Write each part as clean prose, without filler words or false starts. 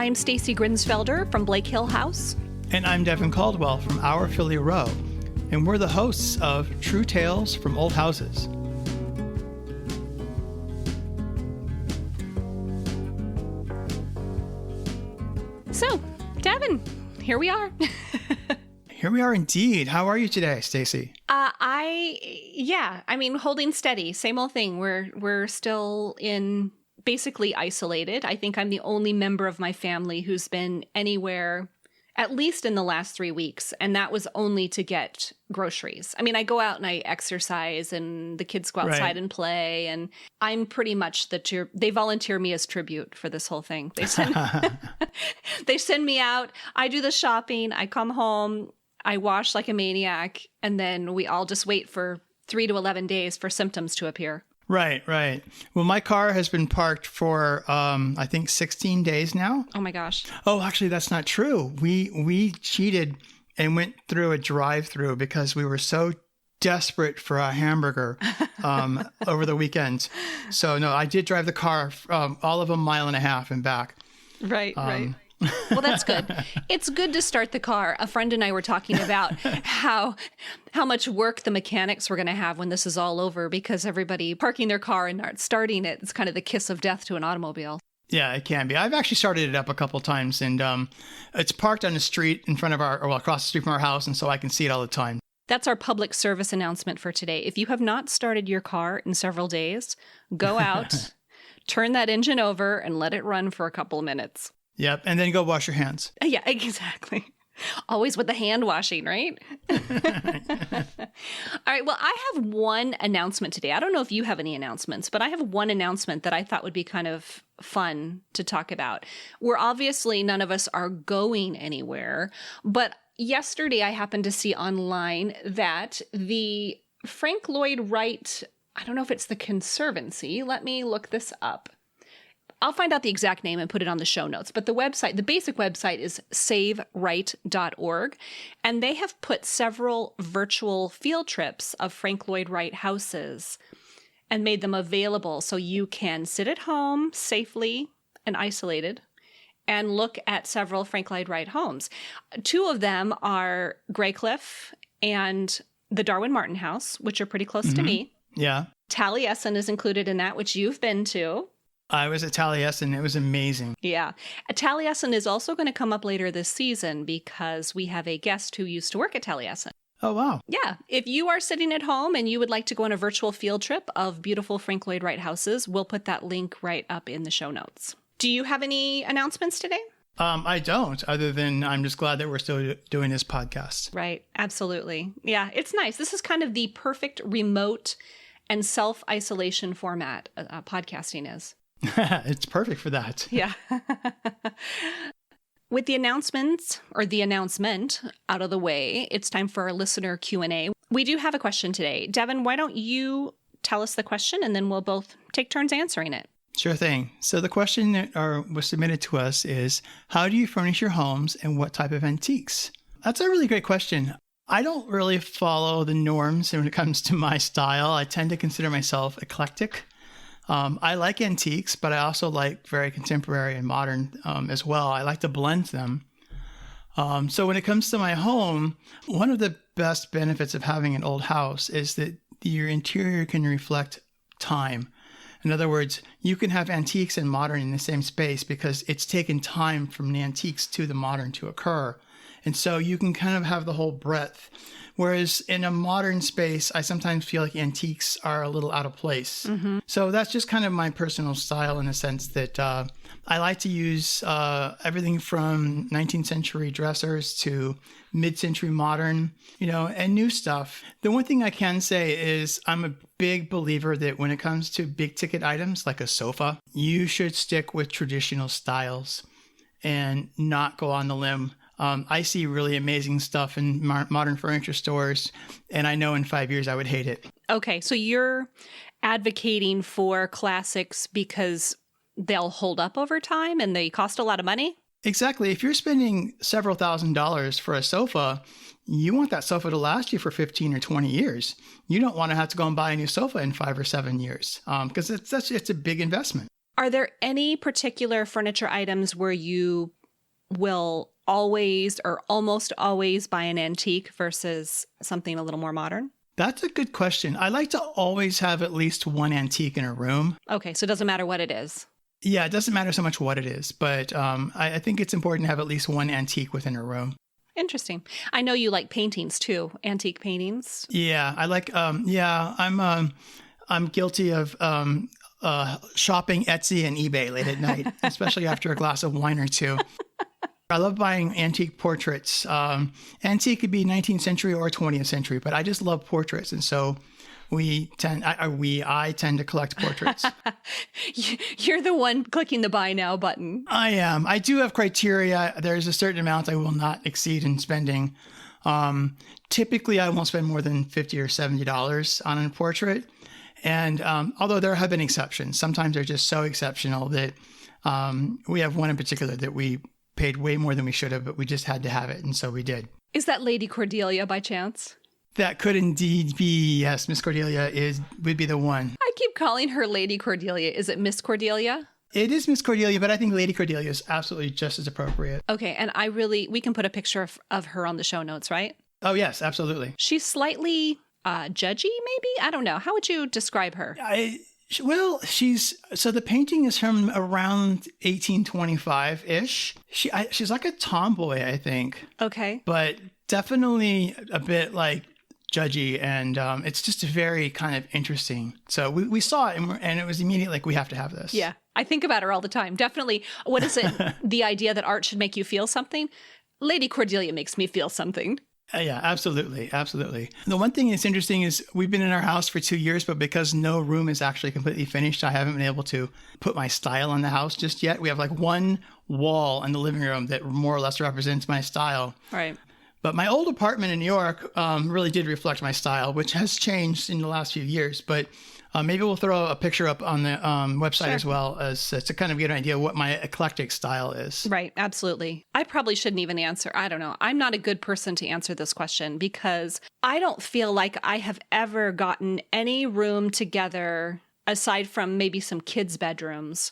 I'm Stacy Grinsfelder from Blake Hill House. And I'm Devyn Caldwell from Our Philly Row. And we're the hosts of True Tales from Old Houses. So, Devyn, here we are. Here we are indeed. How are you today, Stacy? Holding steady. Same old thing. We're still basically isolated. I think I'm the only member of my family who's been anywhere, at least in the last 3 weeks. And that was only to get groceries. I mean, I go out and I exercise and the kids go outside and play. And I'm pretty much they volunteer me as tribute for this whole thing. They send me out. I do the shopping. I come home. I wash like a maniac. And then we all just wait for 3 to 11 days for symptoms to appear. Right. Well, my car has been parked for, I think 16 days now. Oh my gosh. Oh, actually, that's not true. We cheated and went through a drive-through because we were so desperate for a hamburger over the weekend. So no, I did drive the car all of 1.5 miles and back. Right. Well, that's good. It's good to start the car. A friend and I were talking about how much work the mechanics were going to have when this is all over, because everybody parking their car and not starting it, it's kind of the kiss of death to an automobile. Yeah, it can be. I've actually started it up a couple of times, and it's parked on the street in front of across the street from our house, and so I can see it all the time. That's our public service announcement for today. If you have not started your car in several days, go out, turn that engine over, and let it run for a couple of minutes. Yep, and then go wash your hands. Yeah, exactly. Always with the hand washing, right? All right, well, I have one announcement today. I don't know if you have any announcements, but I have one announcement that I thought would be kind of fun to talk about. We're obviously, none of us are going anywhere, but yesterday I happened to see online that the Frank Lloyd Wright, I don't know if it's the Conservancy, let me look this up. I'll find out the exact name and put it on the show notes. But the basic website is savewright.org. And they have put several virtual field trips of Frank Lloyd Wright houses and made them available so you can sit at home safely and isolated and look at several Frank Lloyd Wright homes. 2 of them are Graycliff and the Darwin Martin House, which are pretty close to me. Yeah. Taliesin is included in that, which you've been to. I was at Taliesin. It was amazing. Yeah. Taliesin is also going to come up later this season because we have a guest who used to work at Taliesin. Oh, wow. Yeah. If you are sitting at home and you would like to go on a virtual field trip of beautiful Frank Lloyd Wright houses, we'll put that link right up in the show notes. Do you have any announcements today? I don't, other than I'm just glad that we're still doing this podcast. Right. Absolutely. Yeah. It's nice. This is kind of the perfect remote and self-isolation format podcasting is. It's perfect for that. Yeah. With the announcements or the announcement out of the way, it's time for our listener Q&A. We do have a question today. Devyn, why don't you tell us the question and then we'll both take turns answering it. Sure thing. So the question that was submitted to us is, how do you furnish your homes and what type of antiques? That's a really great question. I don't really follow the norms when it comes to my style. I tend to consider myself eclectic. I like antiques, but I also like very contemporary and modern as well. I like to blend them. So when it comes to my home, one of the best benefits of having an old house is that your interior can reflect time. In other words, you can have antiques and modern in the same space because it's taken time from the antiques to the modern to occur. And so you can kind of have the whole breadth. Whereas in a modern space, I sometimes feel like antiques are a little out of place. Mm-hmm. So that's just kind of my personal style in the sense that I like to use everything from 19th century dressers to mid-century modern, and new stuff. The one thing I can say is I'm a big believer that when it comes to big ticket items like a sofa, you should stick with traditional styles and not go on the limb. I see really amazing stuff in modern furniture stores, and I know in 5 years I would hate it. Okay, so you're advocating for classics because they'll hold up over time and they cost a lot of money? Exactly. If you're spending several $1,000s for a sofa, you want that sofa to last you for 15 or 20 years. You don't want to have to go and buy a new sofa in 5 or 7 years because it's a big investment. Are there any particular furniture items where you will always or almost always buy an antique versus something a little more modern? That's a good question. I like to always have at least one antique in a room. Okay, so it doesn't matter what it is. Yeah, it doesn't matter so much what it is, but I think it's important to have at least one antique within a room. Interesting. I know you like paintings too, antique paintings. Yeah, I like. I'm guilty of shopping Etsy and eBay late at night, especially after a glass of wine or two. I love buying antique portraits. Antique could be 19th century or 20th century, but I just love portraits, and so I tend to collect portraits. You're the one clicking the buy now button. I am. I do have criteria. There's a certain amount I will not exceed in spending. Typically, I won't spend more than $50 or $70 on a portrait. And although there have been exceptions, sometimes they're just so exceptional that we have one in particular that we paid way more than we should have, but we just had to have it. And so we did. Is that Lady Cordelia by chance? That could indeed be, yes. Miss Cordelia would be the one. I keep calling her Lady Cordelia. Is it Miss Cordelia? It is Miss Cordelia, but I think Lady Cordelia is absolutely just as appropriate. Okay, and we can put a picture of her on the show notes, right? Oh, yes, absolutely. She's slightly judgy, maybe? I don't know. How would you describe her? So the painting is from around 1825-ish. She's like a tomboy, I think. Okay. But definitely a bit like judgy, and it's just very kind of interesting. So we saw it, and it was immediately like, we have to have this. Yeah. I think about her all the time. Definitely. What is it? The idea that art should make you feel something? Lady Cordelia makes me feel something. Yeah, absolutely. Absolutely. The one thing that's interesting is we've been in our house for 2 years, but because no room is actually completely finished, I haven't been able to put my style on the house just yet. We have like one wall in the living room that more or less represents my style. Right. But my old apartment in New York really did reflect my style, which has changed in the last few years. But maybe we'll throw a picture up on the website as well as to kind of get an idea of what my eclectic style is. Right. Absolutely. I probably shouldn't even answer. I don't know. I'm not a good person to answer this question because I don't feel like I have ever gotten any room together aside from maybe some kids' bedrooms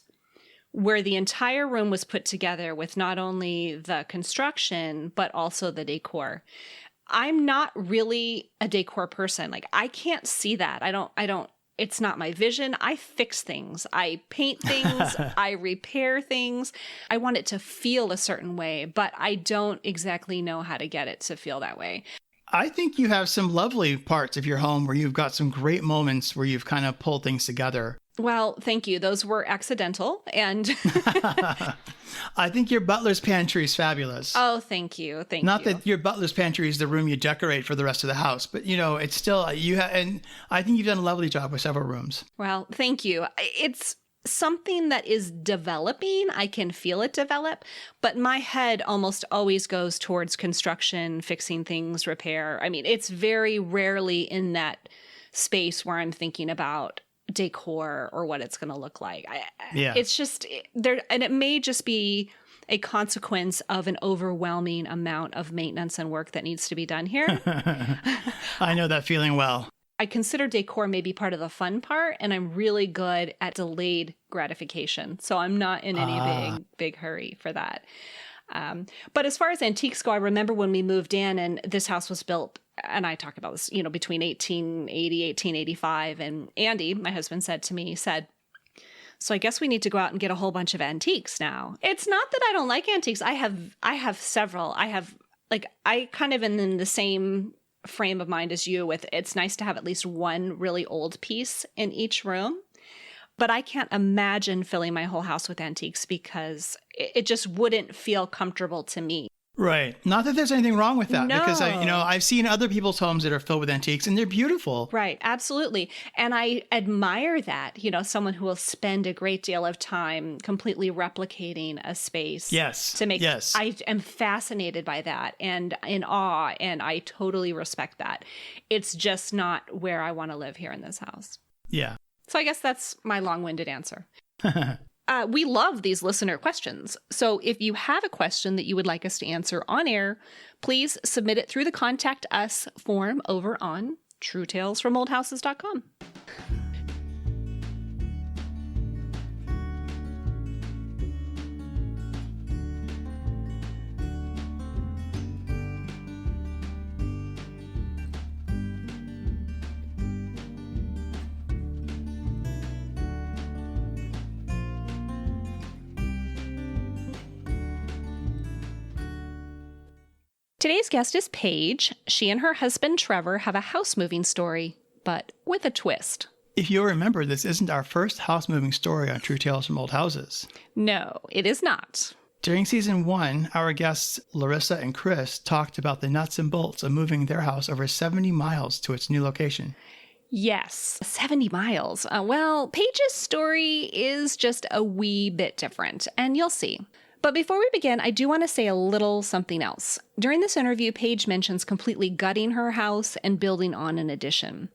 where the entire room was put together with not only the construction, but also the decor. I'm not really a decor person. Like, I can't see that. I don't, it's not my vision. I fix things. I paint things. I repair things. I want it to feel a certain way, but I don't exactly know how to get it to feel that way. I think you have some lovely parts of your home where you've got some great moments where you've kind of pulled things together. Well, thank you. Those were accidental. And I think your butler's pantry is fabulous. Oh, thank you. Thank you. Not that your butler's pantry is the room you decorate for the rest of the house, but it's still and I think you've done a lovely job with several rooms. Well, thank you. It's something that is developing. I can feel it develop, but my head almost always goes towards construction, fixing things, repair. I mean, it's very rarely in that space where I'm thinking about decor or what it's going to look like. It's just there, and it may just be a consequence of an overwhelming amount of maintenance and work that needs to be done here. I know that feeling well. I consider decor maybe part of the fun part, and I'm really good at delayed gratification. So I'm not in any big hurry for that. But as far as antiques go, I remember when we moved in and this house was built, and I talk about this, between 1880, 1885. And Andy, my husband, said to me, so I guess we need to go out and get a whole bunch of antiques now. It's not that I don't like antiques. I have several. I kind of am in the same frame of mind as you with it's nice to have at least one really old piece in each room. But I can't imagine filling my whole house with antiques because it just wouldn't feel comfortable to me. Right. Not that there's anything wrong with that, No. because I've seen other people's homes that are filled with antiques and they're beautiful. Right. Absolutely. And I admire that, someone who will spend a great deal of time completely replicating a space. Yes. Yes. I am fascinated by that and in awe, and I totally respect that. It's just not where I want to live here in this house. Yeah. So I guess that's my long-winded answer. We love these listener questions. So if you have a question that you would like us to answer on air, please submit it through the Contact Us form over on truetalesfromoldhouses.com. Today's guest is Paige. She and her husband Trevor have a house moving story, but with a twist. If you'll remember, this isn't our first house moving story on True Tales from Old Houses. No, it is not. During season 1, our guests Larissa and Chris talked about the nuts and bolts of moving their house over 70 miles to its new location. Yes, 70 miles. Well, Paige's story is just a wee bit different, and you'll see. But before we begin, I do want to say a little something else. During this interview, Paige mentions completely gutting her house and building on an addition.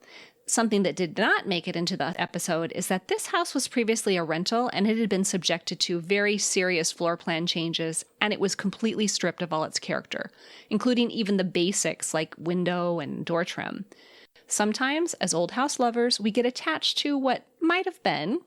Something that did not make it into the episode is that this house was previously a rental and it had been subjected to very serious floor plan changes, and it was completely stripped of all its character, including even the basics like window and door trim. Sometimes, as old house lovers, we get attached to what might have been,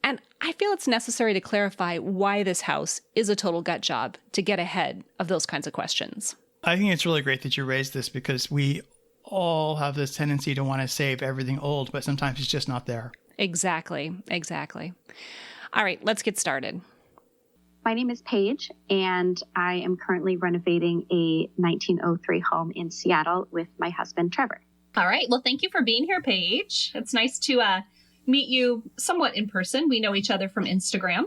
and I feel it's necessary to clarify why this house is a total gut job to get ahead of those kinds of questions. I think it's really great that you raised this because we all have this tendency to want to save everything old, but sometimes it's just not there. Exactly. All right, let's get started. My name is Paige, and I am currently renovating a 1903 home in Seattle with my husband, Trevor. All right. Well, thank you for being here, Paige. It's nice to meet you somewhat in person. We know each other from Instagram.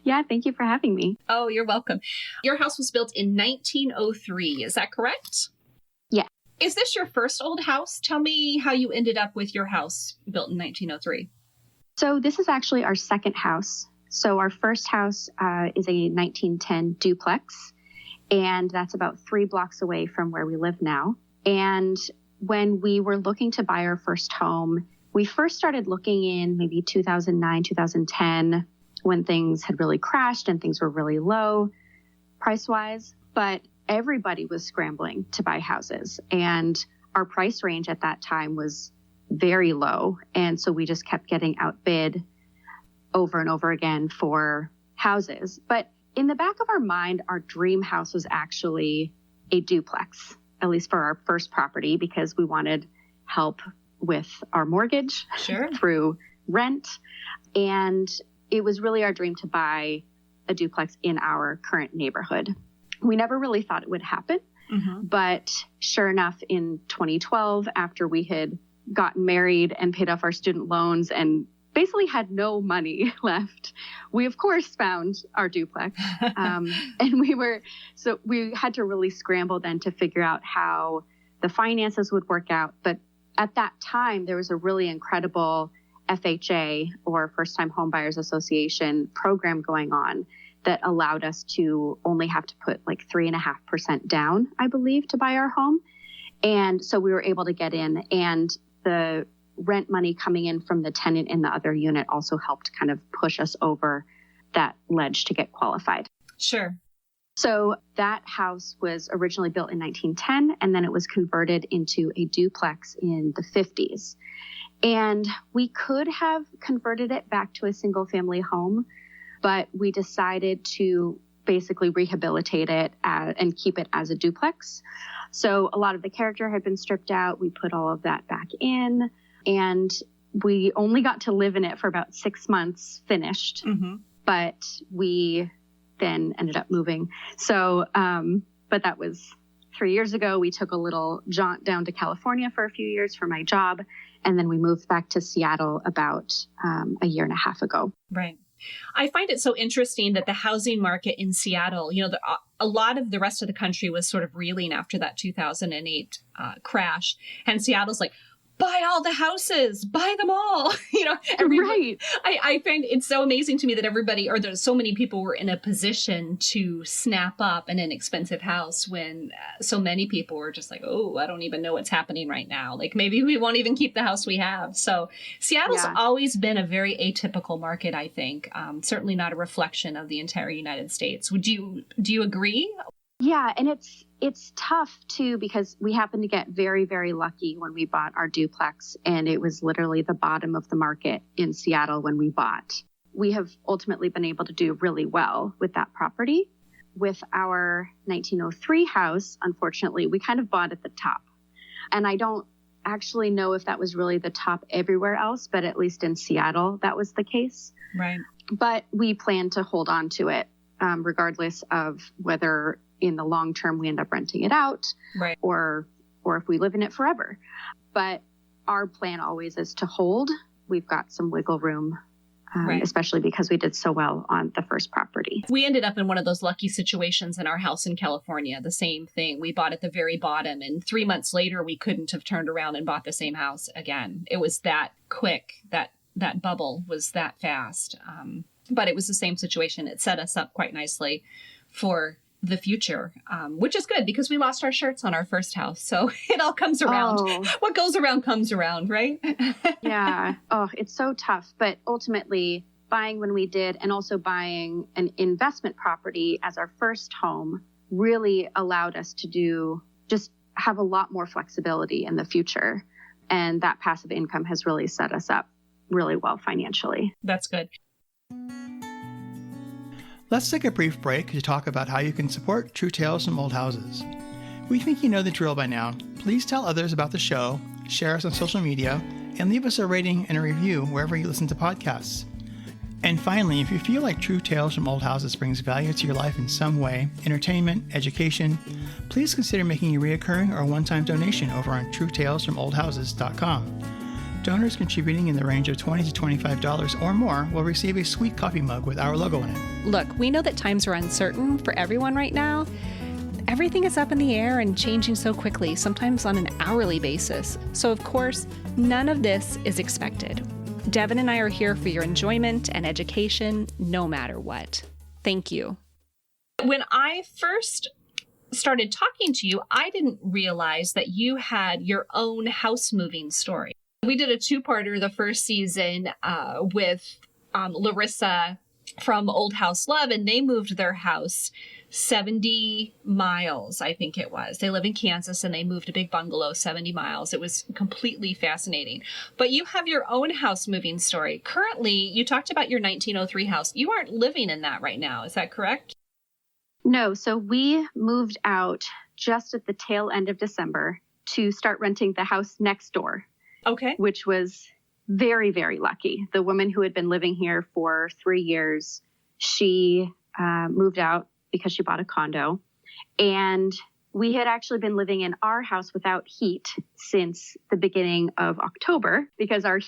Yeah, thank you for having me. Oh, you're welcome. Your house was built in 1903. Is that correct? Yeah. Is this your first old house? Tell me how you ended up with your house built in 1903. So this is actually our second house. So our first house is a 1910 duplex, and that's about 3 blocks away from where we live now. And when we were looking to buy our first home, we first started looking in maybe 2009, 2010, when things had really crashed and things were really low price-wise. But everybody was scrambling to buy houses, and our price range at that time was very low. And so we just kept getting outbid over and over again for houses. But in the back of our mind, our dream house was actually a duplex, at least for our first property, because we wanted help with our mortgage through rent. And it was really our dream to buy a duplex in our current neighborhood. We never really thought it would happen. But sure enough, in 2012, after we had gotten married and paid off our student loans and basically had no money left, we of course found our duplex. And we had to really scramble then to figure out how the finances would work out. But at that time, there was a really incredible FHA, or First Time Homebuyers Association, program going on that allowed us to only have to put like 3.5% down, I believe, to buy our home. And so we were able to get in, and the rent money coming in from the tenant in the other unit also helped kind of push us over that ledge to get qualified. Sure. So that house was originally built in 1910, and then it was converted into a duplex in the 50s. And we could have converted it back to a single family home, but we decided to basically rehabilitate it and keep it as a duplex. So a lot of the character had been stripped out. We put all of that back in, and we only got to live in it for about 6 months finished, but we then ended up moving. So, but that was 3 years ago. We took a little jaunt down to California for a few years for my job, and then we moved back to Seattle about a year and a half ago. Right. I find it so interesting that the housing market in Seattle, a lot of the rest of the country was sort of reeling after that 2008 crash. And Seattle's like, buy all the houses, buy them all. Right. I find it so amazing to me that there's so many people were in a position to snap up an inexpensive house when so many people were just like, oh, I don't even know what's happening right now. Like maybe we won't even keep the house we have. So Seattle's always been a very atypical market, I think. Certainly not a reflection of the entire United States. Do you agree? Yeah, and it's tough too, because we happened to get very, very lucky when we bought our duplex, and it was literally the bottom of the market in Seattle when we bought. We have ultimately been able to do really well with that property. With our 1903 house, unfortunately, we kind of bought at the top. And I don't actually know if that was really the top everywhere else, but at least in Seattle, that was the case. Right. But we plan to hold on to it, regardless of whether in the long term, we end up renting it out, Right. or if we live in it forever. But our plan always is to hold. We've got some wiggle room, Right. especially because we did so well on the first property. We ended up in one of those lucky situations in our house in California. The same thing. We bought at the very bottom, and 3 months later, we couldn't have turned around and bought the same house again. It was that quick. That bubble was that fast. But it was the same situation. It set us up quite nicely for the future, which is good because we lost our shirts on our first house. So it all comes around. Oh. What goes around comes around, right? Yeah. Oh, it's so tough. But ultimately, buying when we did and also buying an investment property as our first home really allowed us to just have a lot more flexibility in the future. And that passive income has really set us up really well financially. That's good. Let's take a brief break to talk about how you can support True Tales from Old Houses. We think you know the drill by now. Please tell others about the show, share us on social media, and leave us a rating and a review wherever you listen to podcasts. And finally, if you feel like True Tales from Old Houses brings value to your life in some way, entertainment, education, please consider making a recurring or one-time donation over on truetalesfromoldhouses.com. Donors contributing in the range of $20 to $25 or more will receive a sweet coffee mug with our logo in it. Look, we know that times are uncertain for everyone right now. Everything is up in the air and changing so quickly, sometimes on an hourly basis. So, of course, none of this is expected. Devyn and I are here for your enjoyment and education, no matter what. Thank you. When I first started talking to you, I didn't realize that you had your own house moving story. We did a two-parter the first season with Larissa from Old House Love, and they moved their house 70 miles, I think it was. They live in Kansas, and they moved a big bungalow 70 miles. It was completely fascinating. But you have your own house moving story. Currently, you talked about your 1903 house. You aren't living in that right now. Is that correct? No, so we moved out just at the tail end of December to start renting the house next door. Okay. Which was very, very lucky. The woman who had been living here for 3 years, she moved out because she bought a condo. And we had actually been living in our house without heat since the beginning of October because our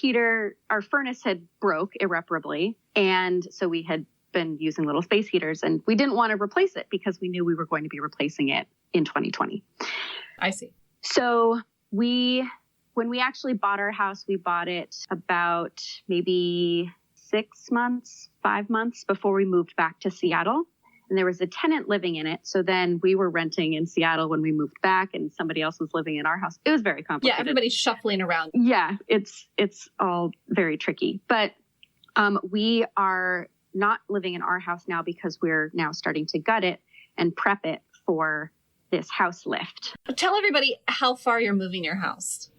furnace had broke irreparably. And so we had been using little space heaters, and we didn't want to replace it because we knew we were going to be replacing it in 2020. I see. So when we actually bought our house, we bought it about maybe 5 months before we moved back to Seattle. And there was a tenant living in it. So then we were renting in Seattle when we moved back, and somebody else was living in our house. It was very complicated. Yeah, everybody's shuffling around. Yeah, it's all very tricky. But we are not living in our house now because we're now starting to gut it and prep it for this house lift. Tell everybody how far you're moving your house.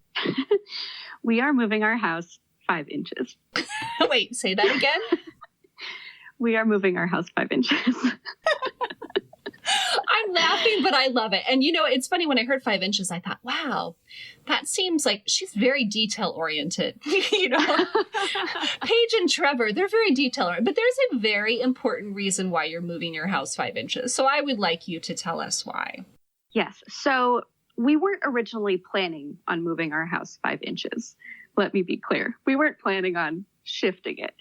We are moving our house 5 inches. Wait, say that again? We are moving our house 5 inches. I'm laughing, but I love it. And it's funny, when I heard 5 inches, I thought, wow, that seems like she's very detail oriented. Paige and Trevor, they're very detail oriented, but there's a very important reason why you're moving your house 5 inches. So I would like you to tell us why. Yes. So we weren't originally planning on moving our house 5 inches. Let me be clear. We weren't planning on shifting it.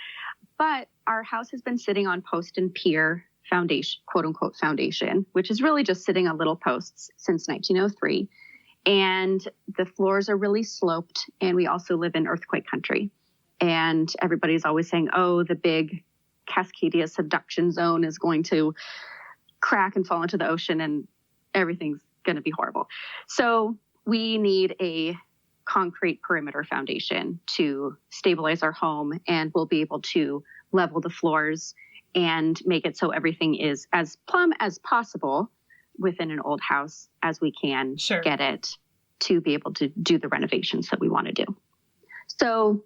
But our house has been sitting on post and pier foundation, quote unquote foundation, which is really just sitting on little posts since 1903. And the floors are really sloped. And we also live in earthquake country. And everybody's always saying, oh, the big Cascadia subduction zone is going to crack and fall into the ocean and everything's going to be horrible. So we need a concrete perimeter foundation to stabilize our home, and we'll be able to level the floors and make it so everything is as plumb as possible within an old house as we can get it to be able to do the renovations that we want to do. So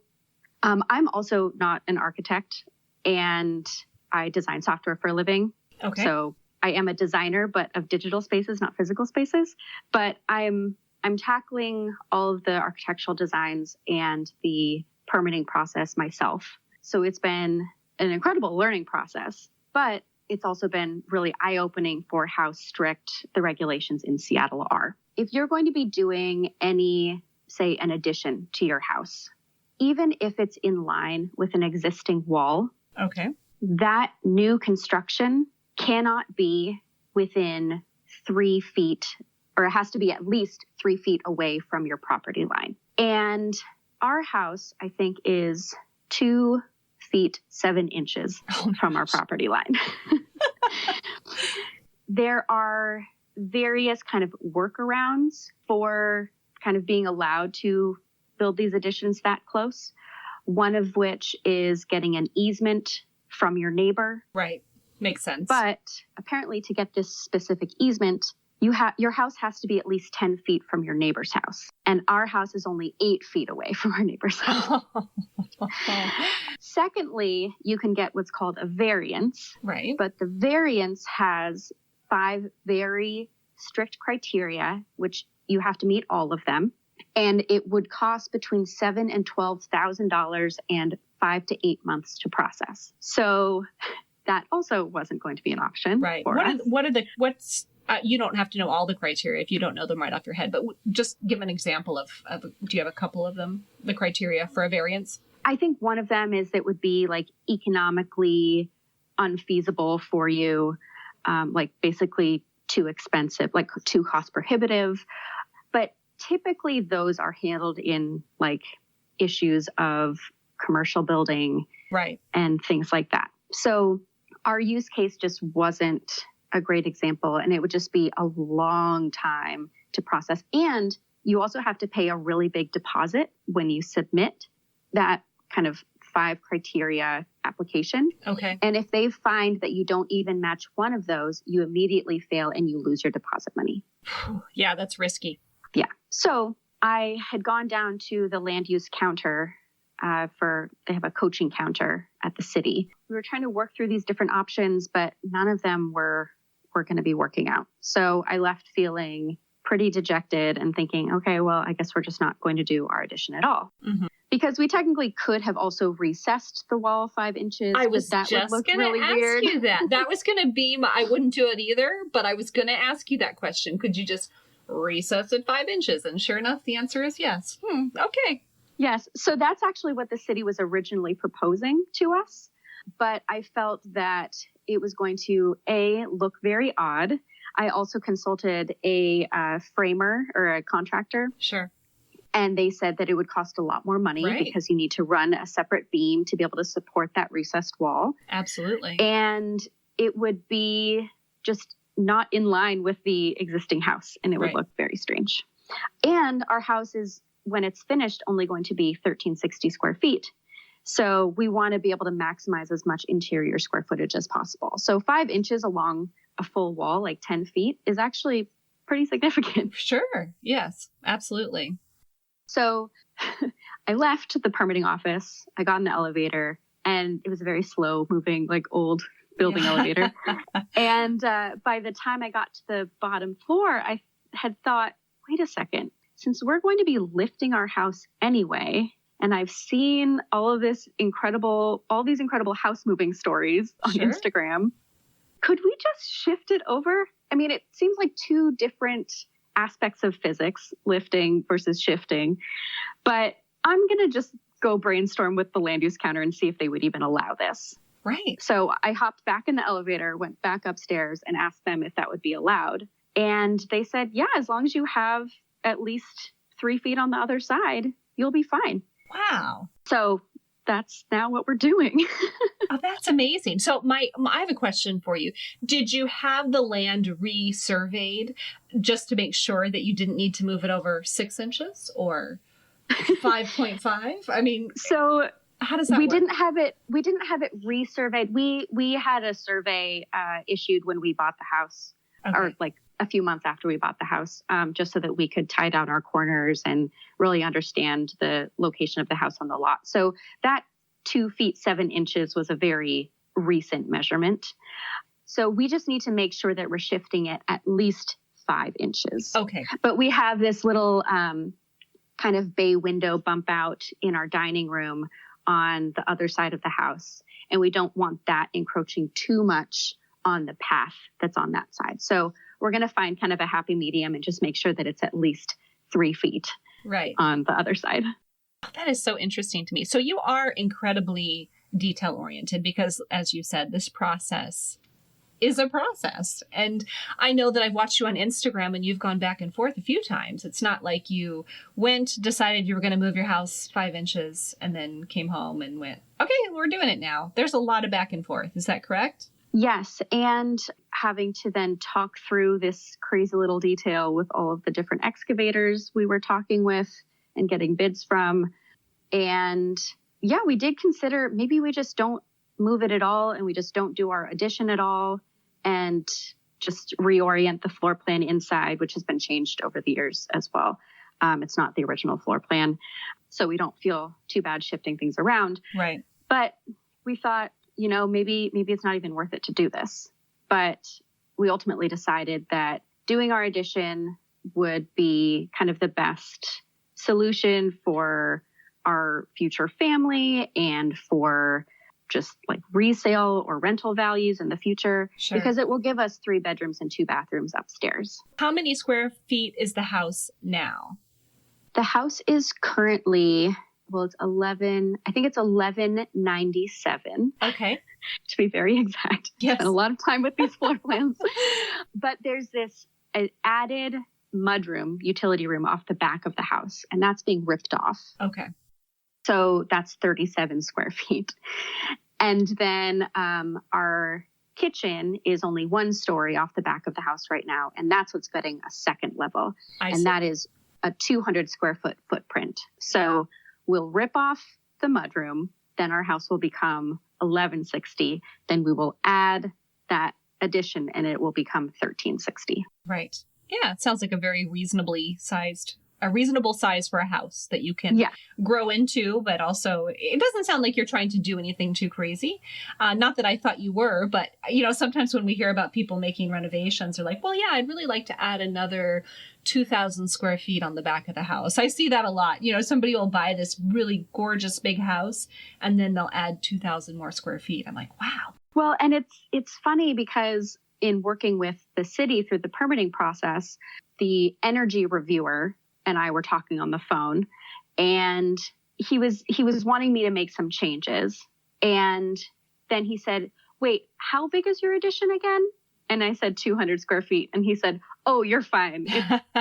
I'm also not an architect, and I design software for a living. Okay. So I am a designer, but of digital spaces, not physical spaces. But I'm tackling all of the architectural designs and the permitting process myself. So it's been an incredible learning process. But it's also been really eye-opening for how strict the regulations in Seattle are. If you're going to be doing any, say, an addition to your house, even if it's in line with an existing wall, okay, that new construction cannot be within 3 feet, or it has to be at least 3 feet away from your property line. And our house, I think, is 2 feet 7 inches from our property line. There are various kind of workarounds for kind of being allowed to build these additions that close. One of which is getting an easement from your neighbor. Right. Makes sense. But apparently to get this specific easement, your house has to be at least 10 feet from your neighbor's house. And our house is only 8 feet away from our neighbor's house. Secondly, you can get what's called a variance. Right. But the variance has 5 very strict criteria, which you have to meet all of them. And it would cost between $7,000 and $12,000 and 5 to 8 months to process. So that also wasn't going to be an option. Right. For us. You don't have to know all the criteria if you don't know them right off your head, but just give an example of, do you have a couple of them, the criteria for a variance? I think one of them is it would be like economically unfeasible for you, like basically too expensive, like too cost prohibitive. But typically those are handled in like issues of commercial building, right, and things like that. So our use case just wasn't a great example, and it would just be a long time to process. And you also have to pay a really big deposit when you submit that kind of 5 criteria application. Okay. And if they find that you don't even match one of those, you immediately fail and you lose your deposit money. Yeah, that's risky. Yeah. So I had gone down to the land use counter they have a coaching counter at the city. We were trying to work through these different options, but none of them were going to be working out. So I left feeling pretty dejected and thinking, okay, well, I guess we're just not going to do our addition at all. Mm-hmm. Because we technically could have also recessed the wall 5 inches. I was that just would look going really to ask weird. you that. That was going to be I wouldn't do it either, but I was going to ask you that question. Could you just recess it 5 inches? And sure enough, the answer is yes. Okay. Yes. So that's actually what the city was originally proposing to us. But I felt that it was going to, look very odd. I also consulted a framer or a contractor. Sure. And they said that it would cost a lot more money because you need to run a separate beam to be able to support that recessed wall. Absolutely. And it would be just not in line with the existing house, and it would look very strange. And our house is, when it's finished, only going to be 1,360 square feet. So we want to be able to maximize as much interior square footage as possible. So 5 inches along a full wall, like 10 feet, is actually pretty significant. Sure. Yes, absolutely. So I left the permitting office. I got in the elevator, and it was a very slow moving, like old building elevator. And by the time I got to the bottom floor, I had thought, wait a second, since we're going to be lifting our house anyway, and I've seen all these incredible house moving stories on Instagram, could we just shift it over? I mean, it seems like 2 different aspects of physics, lifting versus shifting, but I'm going to just go brainstorm with the land use counter and see if they would even allow this. Right. So I hopped back in the elevator, went back upstairs, and asked them if that would be allowed. And they said, yeah, as long as you have at least 3 feet on the other side, you'll be fine. Wow. So that's now what we're doing. Oh, that's amazing. So I have a question for you. Did you have the land resurveyed just to make sure that you didn't need to move it over 6 inches or 5.5? I mean, so how does that we work? didn't have it resurveyed. We had a survey issued when we bought the house, or like a few months after we bought the house, just so that we could tie down our corners and really understand the location of the house on the lot. So that 2 feet 7 inches was a very recent measurement. So we just need to make sure that we're shifting it at least 5 inches. Okay. But we have this little kind of bay window bump out in our dining room on the other side of the house. And we don't want that encroaching too much on the path that's on that side. So we're going to find kind of a happy medium and just make sure that it's at least 3 feet on the other side. That is so interesting to me. So you are incredibly detail oriented because, as you said, this process is a process. And I know that I've watched you on Instagram and you've gone back and forth a few times. It's not like you went, decided you were going to move your house 5 inches and then came home and went, okay, we're doing it now. There's a lot of back and forth. Is that correct? Yes. And having to then talk through this crazy little detail with all of the different excavators we were talking with and getting bids from. And yeah, we did consider maybe we just don't move it at all and we just don't do our addition at all and just reorient the floor plan inside, which has been changed over the years as well. It's not the original floor plan, so we don't feel too bad shifting things around. Right. But we thought, maybe it's not even worth it to do this. But we ultimately decided that doing our addition would be kind of the best solution for our future family and for just like resale or rental values in the future, because it will give us 3 bedrooms and 2 bathrooms upstairs. How many square feet is the house now? The house is currently, it's 1197. Okay. To be very exact. Yes. Spent a lot of time with these floor plans. But there's this added mudroom, utility room off the back of the house, and that's being ripped off. Okay. So that's 37 square feet. And then our kitchen is only 1 story off the back of the house right now. And that's what's getting a second level. I see. That is a 200 square foot footprint. So we'll rip off the mudroom. Then our house will become 1160. Then we will add that addition and it will become 1360. Right. Yeah. It sounds like a very reasonable size for a house that you can grow into, but also it doesn't sound like you're trying to do anything too crazy. Not that I thought you were, but sometimes when we hear about people making renovations, they're like, well, yeah, I'd really like to add another 2,000 square feet on the back of the house. I see that a lot. Somebody will buy this really gorgeous big house and then they'll add 2,000 more square feet. I'm like, wow. Well, and it's funny because in working with the city through the permitting process, the energy reviewer and I were talking on the phone, and he was wanting me to make some changes. And then he said, wait, how big is your addition again? And I said 200 square feet. And he said, oh, you're fine.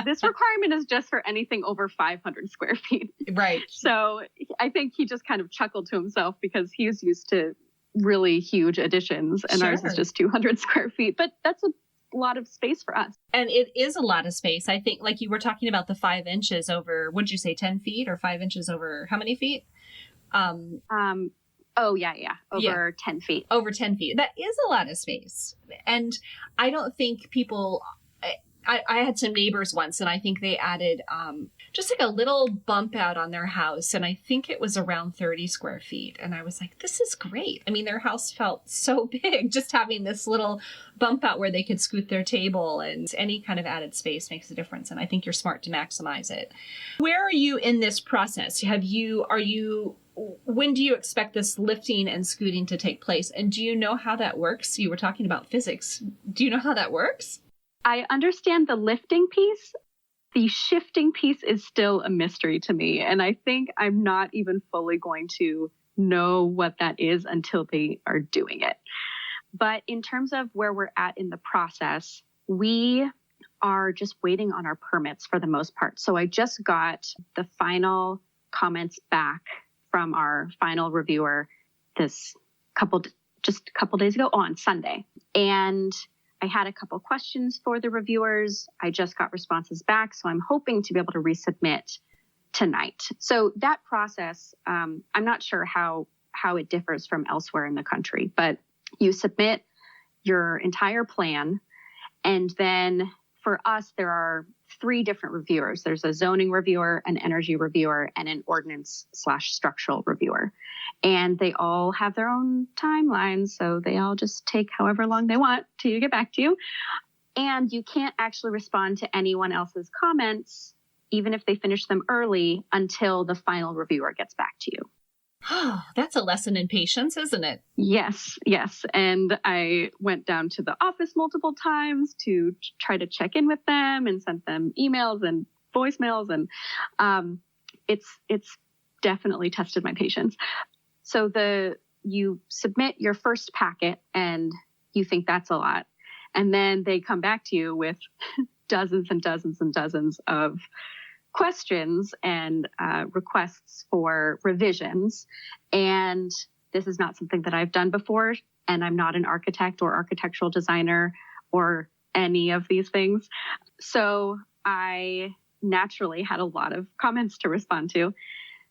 This requirement is just for anything over 500 square feet. Right. So I think he just kind of chuckled to himself because he's used to really huge additions and ours is just 200 square feet. But that's a lot of space for us. And it is a lot of space. I think, like you were talking about the 5 inches over, would you say 10 feet or 5 inches over how many feet? Over 10 feet. Over 10 feet. That is a lot of space. And I don't think people, I had some neighbors once and I think they added just like a little bump out on their house. And I think it was around 30 square feet. And I was like, this is great. I mean, their house felt so big, just having this little bump out where they could scoot their table, and any kind of added space makes a difference. And I think you're smart to maximize it. Where are you in this process? When do you expect this lifting and scooting to take place? And do you know how that works? You were talking about physics. Do you know how that works? I understand the lifting piece. The shifting piece is still a mystery to me. And I think I'm not even fully going to know what that is until they are doing it. But in terms of where we're at in the process, we are just waiting on our permits for the most part. So I just got the final comments back from our final reviewer just a couple days ago on Sunday. And I had a couple questions for the reviewers. I just got responses back, so I'm hoping to be able to resubmit tonight. So that process, I'm not sure how it differs from elsewhere in the country, but you submit your entire plan, and then for us, there are 3 different reviewers. There's a zoning reviewer, an energy reviewer, and an ordinance/structural reviewer. And they all have their own timelines, so they all just take however long they want to get back to you. And you can't actually respond to anyone else's comments, even if they finish them early, until the final reviewer gets back to you. Oh, that's a lesson in patience, isn't it? Yes, yes. And I went down to the office multiple times to try to check in with them and sent them emails and voicemails. And it's definitely tested my patience. So you submit your first packet and you think that's a lot. And then they come back to you with dozens and dozens and dozens of questions and requests for revisions. And this is not something that I've done before. And I'm not an architect or architectural designer or any of these things. So I naturally had a lot of comments to respond to.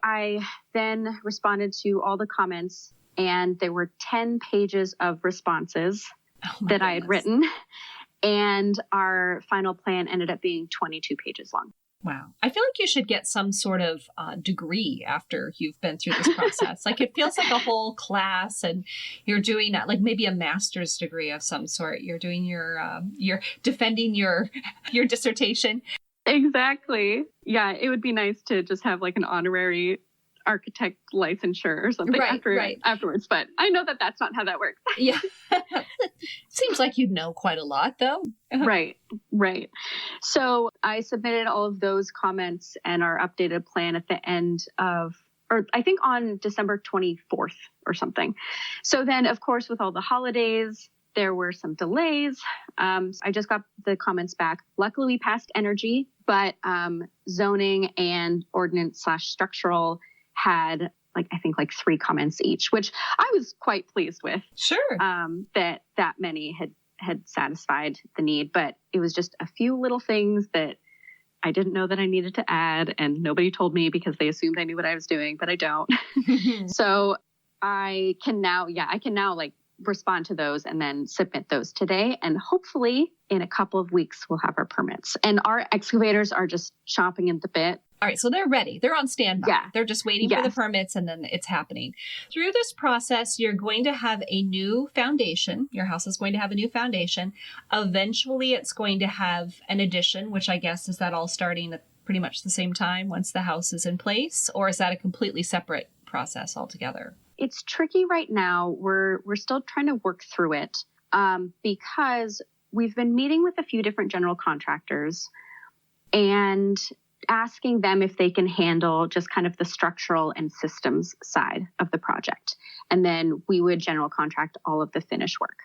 I then responded to all the comments, and there were 10 pages of responses that I had written. And our final plan ended up being 22 pages long. Wow. I feel like you should get some sort of degree after you've been through this process. Like, it feels like a whole class, and you're doing like maybe a master's degree of some sort. You're doing you're defending your dissertation. Exactly. Yeah. It would be nice to just have like an honorary architect licensure or something afterwards. But I know that that's not how that works. Yeah. Seems like you'd know quite a lot, though. Right. So I submitted all of those comments and our updated plan at the end of, or I think on December 24th or something. So then, of course, with all the holidays, there were some delays. I just got the comments back. Luckily, we passed energy, but zoning and ordinance/structural had I think 3 comments each, which I was quite pleased with. Sure. That many had satisfied the need, but it was just a few little things that I didn't know that I needed to add, and nobody told me because they assumed I knew what I was doing, but I don't. So I can now respond to those and then submit those today. And hopefully in a couple of weeks, we'll have our permits. And our excavators are just chomping at the bit. All right. So they're ready. They're on standby. Yeah. They're just waiting for the permits, and then it's happening. Through this process, you're going to have a new foundation. Your house is going to have a new foundation. Eventually, it's going to have an addition, which I guess is that all starting at pretty much the same time once the house is in place? Or is that a completely separate process altogether? It's tricky right now. We're still trying to work through it because we've been meeting with a few different general contractors and asking them if they can handle just kind of the structural and systems side of the project. And then we would general contract all of the finish work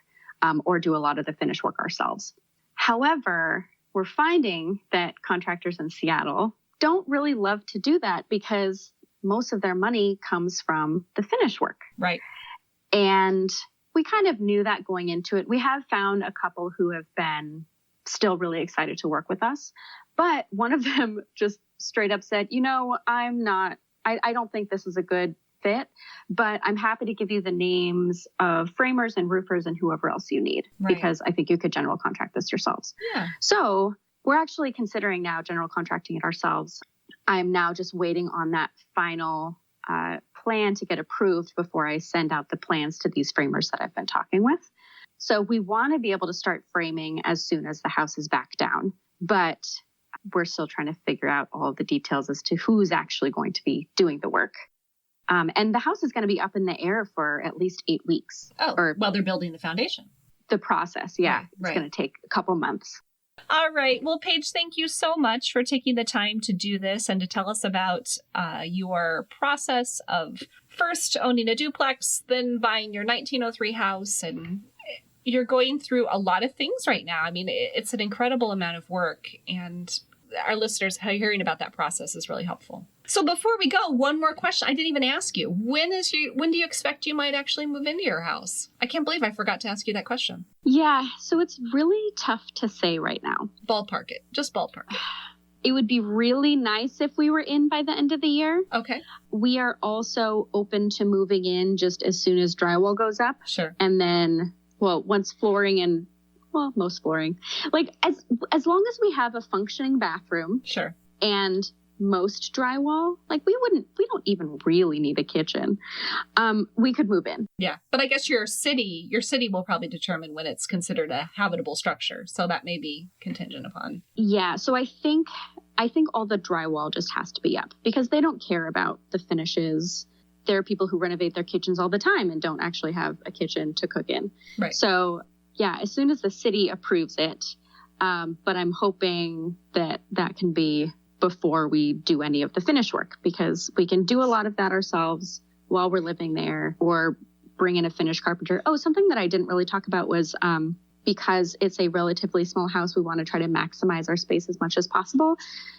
or do a lot of the finish work ourselves. However, we're finding that contractors in Seattle don't really love to do that because most of their money comes from the finish work. Right. And we kind of knew that going into it. We have found a couple who have been still really excited to work with us. But one of them just straight up said, I don't think this is a good fit, but I'm happy to give you the names of framers and roofers and whoever else you need, because I think you could general contract this yourselves. Yeah. So we're actually considering now general contracting it ourselves. I'm now just waiting on that final plan to get approved before I send out the plans to these framers that I've been talking with. So we want to be able to start framing as soon as the house is back down, but we're still trying to figure out all of the details as to who's actually going to be doing the work. And the house is going to be up in the air for at least 8 weeks. Oh, while they're building the foundation. The process, yeah. It's going to take a couple months. All right. Well, Paige, thank you so much for taking the time to do this and to tell us about your process of first owning a duplex, then buying your 1903 house. And you're going through a lot of things right now. I mean, it's an incredible amount of work, and our listeners hearing about that process is really helpful. So before we go, one more question. I didn't even ask you. When do you expect you might actually move into your house? I can't believe I forgot to ask you that question. Yeah, so it's really tough to say right now. Ballpark it. Just ballpark it. It would be really nice if we were in by the end of the year. Okay. We are also open to moving in just as soon as drywall goes up. Sure. And then, once flooring and, most flooring. As long as we have a functioning bathroom. Sure. And most drywall, we don't even really need a kitchen. We could move in. Yeah. But I guess your city will probably determine when it's considered a habitable structure. So that may be contingent upon. Yeah. So I think all the drywall just has to be up because they don't care about the finishes. there are people who renovate their kitchens all the time and don't actually have a kitchen to cook in. Right. So yeah, as soon as the city approves it, but I'm hoping that that can be before we do any of the finish work, because we can do a lot of that ourselves while we're living there, or bring in a finish carpenter. Oh, something that I didn't really talk about was because it's a relatively small house, we want to try to maximize our space as much as possible.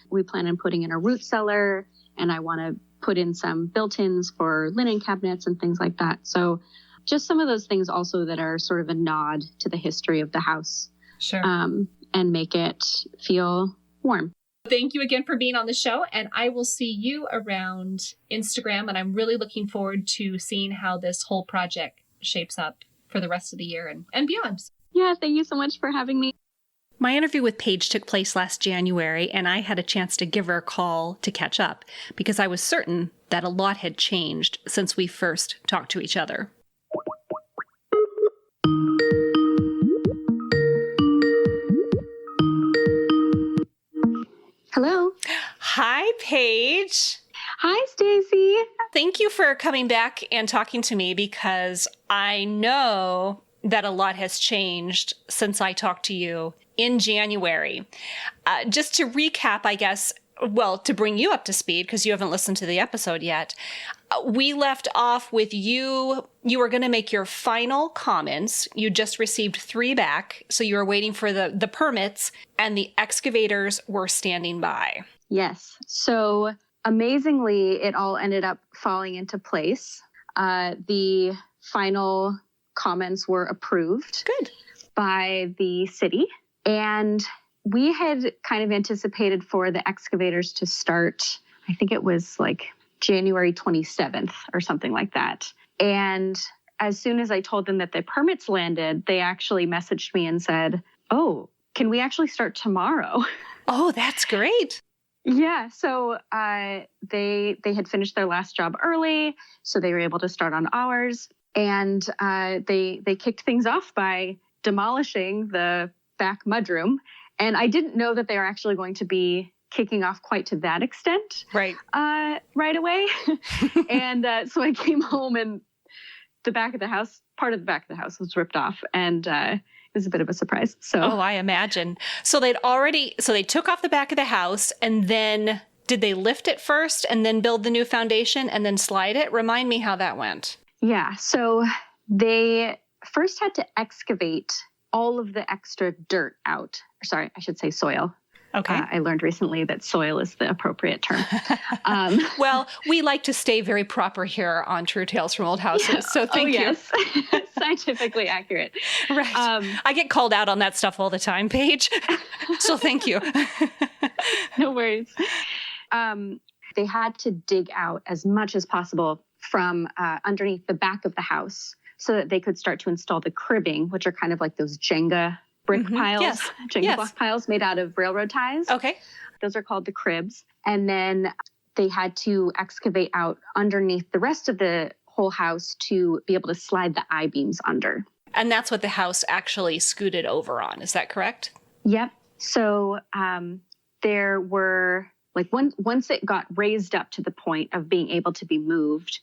We plan on putting in a root cellar, and I want to put in some built-ins for linen cabinets and things like that. So just some of those things also that are sort of a nod to the history of the house. Sure. And make it feel warm. Thank you again for being on the show, and I will see you around Instagram, and I'm really looking forward to seeing how this whole project shapes up for the rest of the year and beyond. Yeah, thank you so much for having me. My interview with Paige took place last January, and I had a chance to give her a call to catch up because I was certain that a lot had changed since we first talked to each other. Hello. Hi, Paige. Hi, Stacy. Thank you for coming back and talking to me, because I know that a lot has changed since I talked to you in January. Just to recap, I guess, well, to bring you up to speed, because you haven't listened to the episode yet, we left off with you were going to make your final comments. You just received 3 back, so you were waiting for the permits, and the excavators were standing by. Yes. So amazingly, it all ended up falling into place. The final comments were approved. Good. By the city. And we had kind of anticipated for the excavators to start, I think it was like January 27th or something like that. And as soon as I told them that the permits landed, they actually messaged me and said, "Oh, can we actually start tomorrow?" Oh, that's great. Yeah. So they had finished their last job early, so they were able to start on ours. And they kicked things off by demolishing the back mudroom. And I didn't know that they were actually going to be kicking off quite to that extent right away. And so I came home, and part of the back of the house was ripped off. And it was a bit of a surprise. So I imagine. So they took off the back of the house, and then did they lift it first and then build the new foundation and then slide it? Remind me how that went. Yeah. So they first had to excavate all of the extra dirt out. Sorry, I should say soil. Okay. I learned recently that soil is the appropriate term. Well, we like to stay very proper here on True Tales from Old Houses. Yeah. So thank you. Yes. Scientifically accurate. Right. I get called out on that stuff all the time, Paige. So thank you. No worries. They had to dig out as much as possible from underneath the back of the house so that they could start to install the cribbing, which are kind of like those Jenga brick piles, Jenga block piles made out of railroad ties. Okay. Those are called the cribs. And then they had to excavate out underneath the rest of the whole house to be able to slide the I-beams under. And that's what the house actually scooted over on. Is that correct? Yep. So there were, like, once it got raised up to the point of being able to be moved,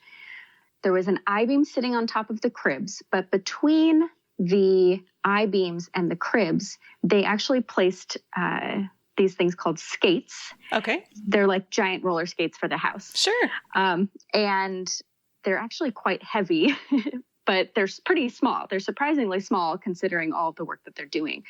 there was an I-beam sitting on top of the cribs, but between the I-beams and the cribs, they actually placed these things called skates. Okay. They're like giant roller skates for the house. Sure. And they're actually quite heavy, but they're pretty small. They're surprisingly small considering all the work that they're doing.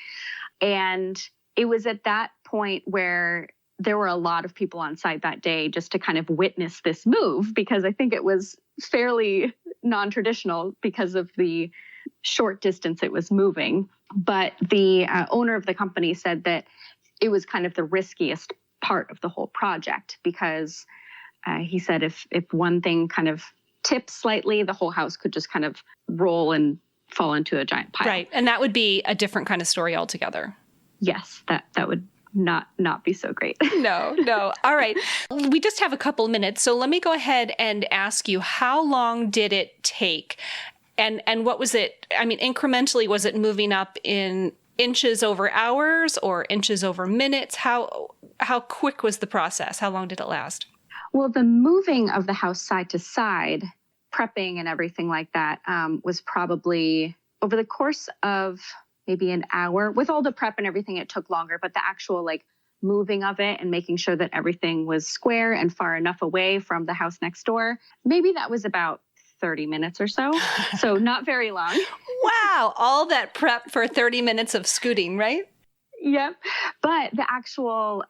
And it was at that point where there were a lot of people on site that day just to kind of witness this move, because I think it was fairly non-traditional because of the short distance it was moving. But the owner of the company said that it was kind of the riskiest part of the whole project, because he said if one thing kind of tips slightly, the whole house could just kind of roll and fall into a giant pile. Right. And that would be a different kind of story altogether. Yes, that would not be so great. No. All right. We just have a couple of minutes. So let me go ahead and ask you, how long did it take? And what was it? I mean, incrementally, was it moving up in inches over hours or inches over minutes? How quick was the process? How long did it last? Well, the moving of the house side to side prepping and everything like that was probably over the course of maybe an hour. With all the prep and everything, it took longer, but the actual like moving of it and making sure that everything was square and far enough away from the house next door, maybe that was about 30 minutes or so. So not very long. Wow. All that prep for 30 minutes of scooting, right? Yep. But the actual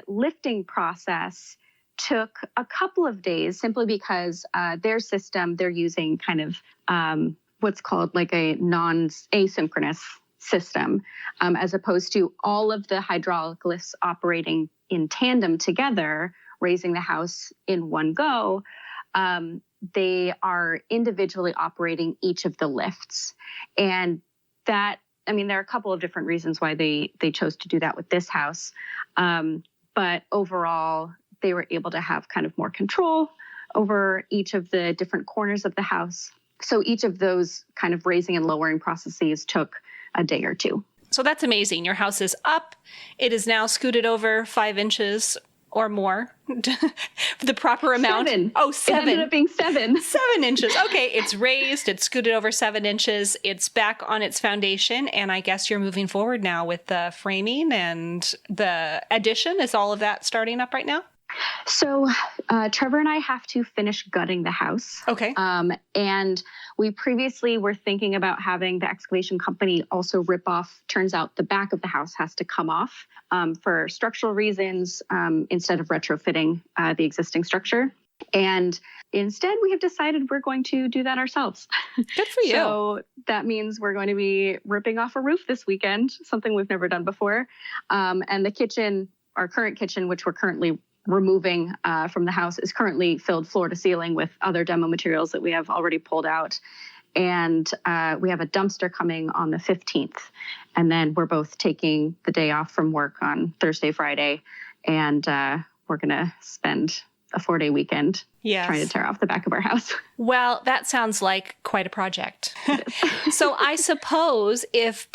lifting process took a couple of days simply because their system, they're using kind of what's called like a non-asynchronous system, as opposed to all of the hydraulic lifts operating in tandem together, raising the house in one go. They are individually operating each of the lifts. And that, I mean, there are a couple of different reasons why they chose to do that with this house. But overall, they were able to have kind of more control over each of the different corners of the house. So each of those kind of raising and lowering processes took a day or two. So that's amazing. Your house is up. It is now scooted over 5 inches or more. The proper amount. 7. Oh, 7. It ended up being 7. 7 inches. Okay, it's raised. It's scooted over 7 inches. It's back on its foundation. And I guess you're moving forward now with the framing and the addition. Is all of that starting up right now? So Trevor and I have to finish gutting the house. Okay. And we previously were thinking about having the excavation company also rip off. Turns out the back of the house has to come off for structural reasons instead of retrofitting the existing structure. And instead, we have decided we're going to do that ourselves. Good for you. So that means we're going to be ripping off a roof this weekend, something we've never done before. And the kitchen, our current kitchen, which we're currently removing from the house, is currently filled floor to ceiling with other demo materials that we have already pulled out. And we have a dumpster coming on the 15th. And then we're both taking the day off from work on Thursday, Friday. And we're going to spend a 4-day weekend trying to tear off the back of our house. Well, that sounds like quite a project. So I suppose if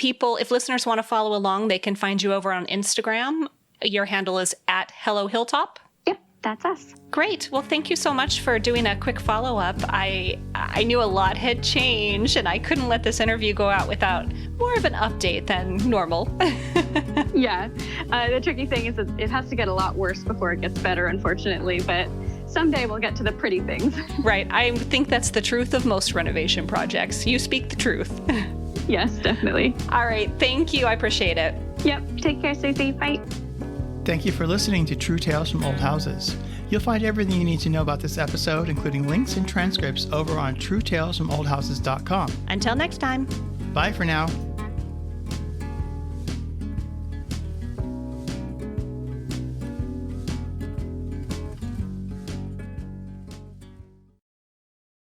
listeners want to follow along, they can find you over on Instagram. Your handle is @HelloHilltop. Yep, that's us. Great. Well, thank you so much for doing a quick follow-up. I knew a lot had changed, and I couldn't let this interview go out without more of an update than normal. Yeah. The tricky thing is that it has to get a lot worse before it gets better, unfortunately, but someday we'll get to the pretty things. Right. I think that's the truth of most renovation projects. You speak the truth. Yes, definitely. All right. Thank you. I appreciate it. Yep. Take care, Stacy. Bye. Thank you for listening to True Tales from Old Houses. You'll find everything you need to know about this episode, including links and transcripts, over on truetalesfromoldhouses.com. Until next time. Bye for now.